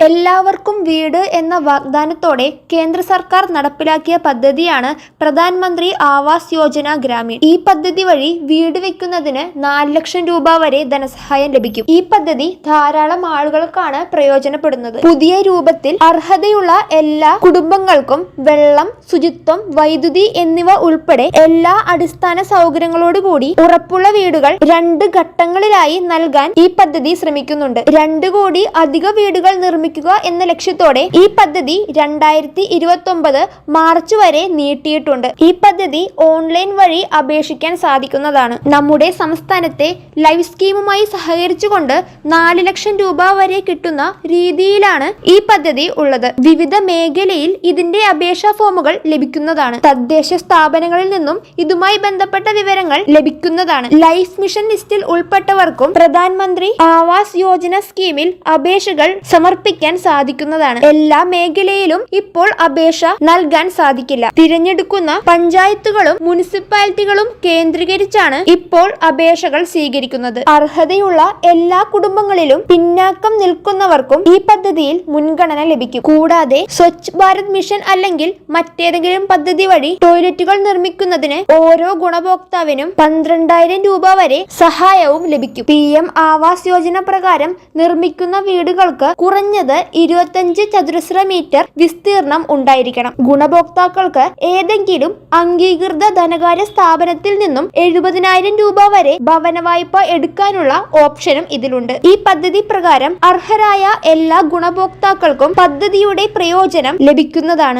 എല്ലാവർക്കും വീട് എന്ന വാഗ്ദാനത്തോടെ കേന്ദ്ര സർക്കാർ നടപ്പിലാക്കിയ പദ്ധതിയാണ് പ്രധാനമന്ത്രി ആവാസ് യോജന ഗ്രാമീൺ. ഈ പദ്ധതി വഴി വീട് വെക്കുന്നതിന് 4 ലക്ഷം രൂപ വരെ ധനസഹായം ലഭിക്കും. ഈ പദ്ധതി ധാരാളം ആളുകൾക്കാണ് പ്രയോജനപ്പെടുന്നത്. പുതിയ രൂപത്തിൽ അർഹതയുള്ള എല്ലാ കുടുംബങ്ങൾക്കും വെള്ളം, ശുചിത്വം, വൈദ്യുതി എന്നിവ ഉൾപ്പെടെ എല്ലാ അടിസ്ഥാന സൗകര്യങ്ങളോടുകൂടി ഉറപ്പുള്ള വീടുകൾ 2 ഘട്ടങ്ങളിലായി നൽകാൻ ഈ പദ്ധതി ശ്രമിക്കുന്നുണ്ട്. 2 കോടി അധിക വീടുകൾ നിർമ്മിക്കുക എന്ന ലക്ഷ്യത്തോടെ ഈ പദ്ധതി 2029 മാർച്ച് വരെ നീട്ടിയിട്ടുണ്ട്. ഈ പദ്ധതി ഓൺലൈൻ വഴി അപേക്ഷിക്കാൻ സാധിക്കുന്നതാണ്. നമ്മുടെ സംസ്ഥാനത്തെ ലൈഫ് സ്കീമുമായി സഹകരിച്ചുകൊണ്ട് 4 ലക്ഷം രൂപ വരെ കിട്ടുന്ന രീതിയിലാണ് ഈ പദ്ധതി ഉള്ളത്. വിവിധ മേഖലയിൽ ഇതിന്റെ അപേക്ഷാ ഫോമുകൾ ലഭിക്കുന്നതാണ്. തദ്ദേശ സ്ഥാപനങ്ങളിൽ നിന്നും ഇതുമായി ബന്ധപ്പെട്ട വിവരങ്ങൾ ലഭിക്കുന്നതാണ്. ലൈഫ് മിഷൻ ലിസ്റ്റിൽ ഉൾപ്പെട്ടവർക്കും പ്രധാനമന്ത്രി ആവാസ് യോജന സ്കീമിൽ അപേക്ഷകൾ സമർപ്പിക്കാൻ സാധിക്കുന്നതാണ്. എല്ലാ മേഖലയിലും ഇപ്പോൾ അപേക്ഷ നൽകാൻ സാധിക്കില്ല. തിരഞ്ഞെടുക്കുന്ന പഞ്ചായത്തുകളും മുനിസിപ്പാലിറ്റികളും കേന്ദ്രീകരിച്ചാണ് ഇപ്പോൾ അപേക്ഷകൾ സ്വീകരിക്കുന്നത്. അർഹതയുള്ള എല്ലാ കുടുംബങ്ങളിലും പിന്നാക്കം നിൽക്കുന്നവർക്കും ഈ പദ്ധതിയിൽ മുൻഗണന ലഭിക്കും. കൂടാതെ സ്വച്ഛ് ഭാരത് മിഷൻ അല്ലെങ്കിൽ മറ്റേതെങ്കിലും പദ്ധതി വഴി ടോയ്ലറ്റുകൾ നിർമ്മിക്കുന്നതിന് ഓരോ ഗുണഭോക്താവിനും 12,000 രൂപ വരെ സഹായവും ലഭിക്കും. PM ആവാസ് യോജന പ്രകാരം നിർമ്മിക്കുന്ന വീടുകൾക്ക് കുറഞ്ഞത് 25 ചതുരശ്ര മീറ്റർ വിസ്തീർണം ഉണ്ടായിരിക്കണം. ഗുണഭോക്താക്കൾക്ക് ഏതെങ്കിലും അംഗീകൃത ധനകാര്യ സ്ഥാപനത്തിൽ നിന്നും 70,000 രൂപ വരെ ഭവന വായ്പ എടുക്കാനുള്ള ഓപ്ഷനും ഇതിലുണ്ട്. ഈ പദ്ധതി പ്രകാരം അർഹരായ എല്ലാ ഗുണഭോക്താക്കൾക്കും പദ്ധതിയുടെ പ്രയോജനം ലഭിക്കുന്നതാണ്.